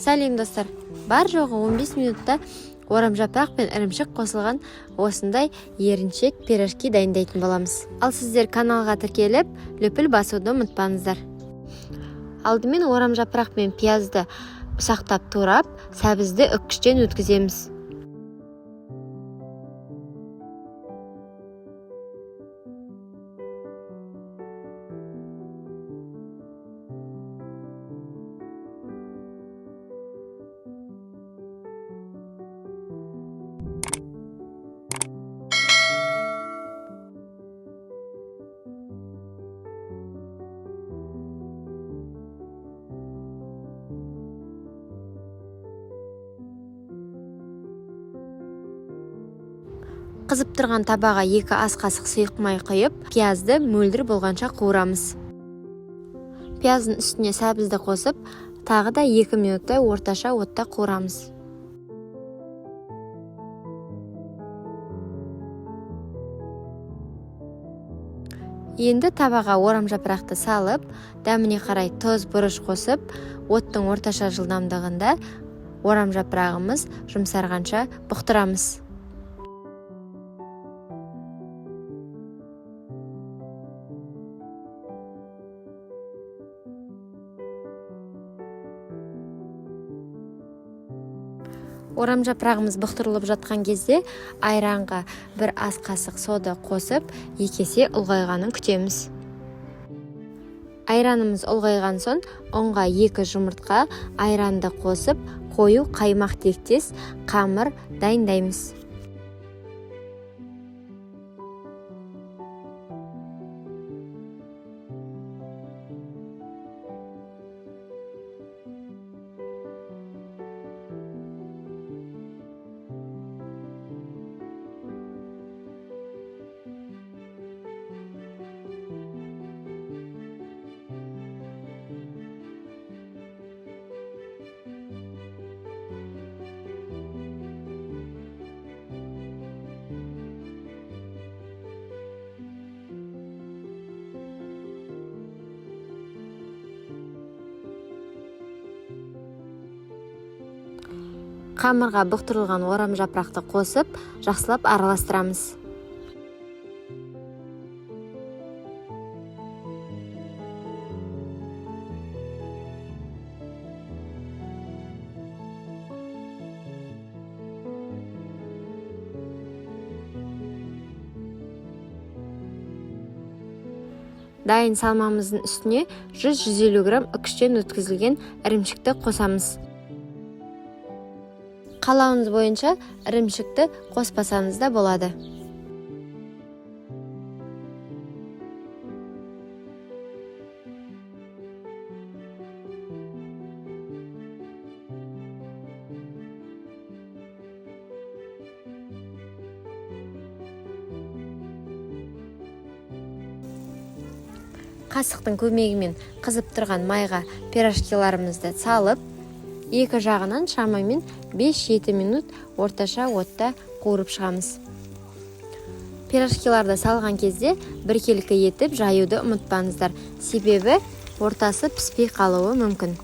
Сәлем достар. Бар жоғы 15 минутта орамжапырақ пен ірімшік қосылған осындай еріншек пирожки дайындайтын боламыз. Ал сіздер каналға тіркеліп, лүпіл басуды ұмытпаңыздар. Алдымен орамжапырақ пен пиязды ұсақтап турап, сәбізді үккіштен өткіземіз. Қызып тұрған табаға 2 ас қасық сұйық май құйып, пиязды мөлдір болғанша қуырамыз. Пияздың үстіне сәбізді қосып, тағы да 2 минуттай орташа отта қуырамыз. Енді табаға орамжапырақты салып, дәміне қарай тұз, бұрыш қосып, оттың орташа жылдамдығында орамжапырағымыз жұмсарғанша бұқтырамыз. Орамжапырағымыз бұқтырылып жатқан кезде айранға 1 ас қасық сода қосып, 2 есе ұлғайғанын күтеміз. Айранымыз ұлғайған соң, ұнға 2 жұмыртқа айранды қосып, қою қаймақ тектес қамыр дайындаймыз. Қамырға бұқтырылған орамжапырақты қосып, жақсылап араластырамыз. Дайын салмамыздың үстіне 100-150 грамм үкіштен өткізілген ірімшікті қосамыз. Қалауыңыз бойынша ірімшікті қоспасаңыз да болады. Қасықтың көмегімен қызып тұрған майға пирожкиларымызды салып, 2 жағынан шамамен 5-7 минут орташа отта қуырып шығамыз. Пирожкиларды салған кезде біркелкі етіп жаюды ұмытпаңыздар, себебі ортасы піспей қалуы мүмкін.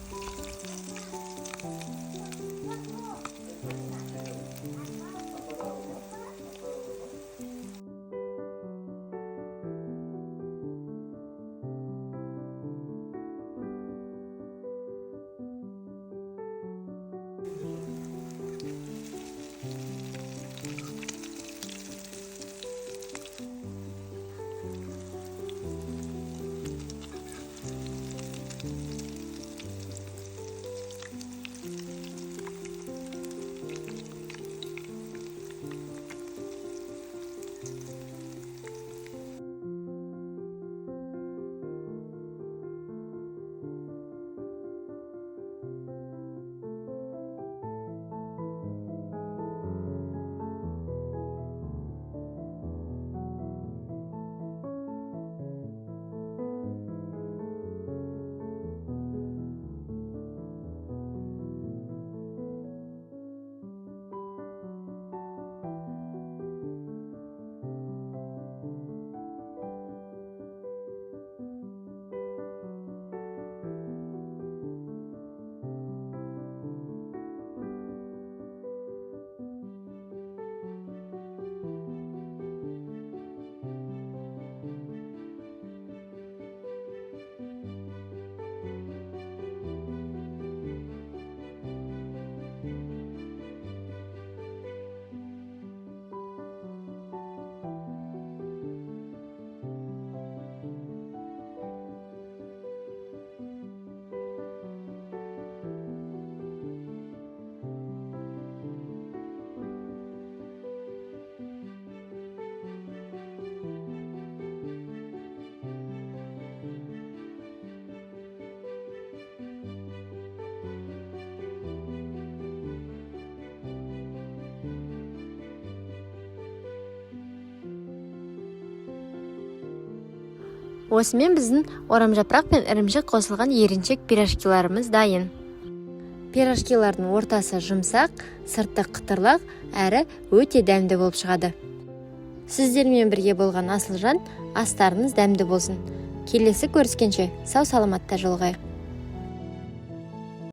Осымен біздің орамжапырақ пен ірімшік қосылған еріншек пирожкиларымыз дайын. Пирожкилардың ортасы жұмсақ, сырты қытырлақ, әрі өте дәмді болып шығады. Сіздермен бірге болған Асылжан, астарыңыз дәмді болсын. Келесі көріскенше сау саламатта жолығайық.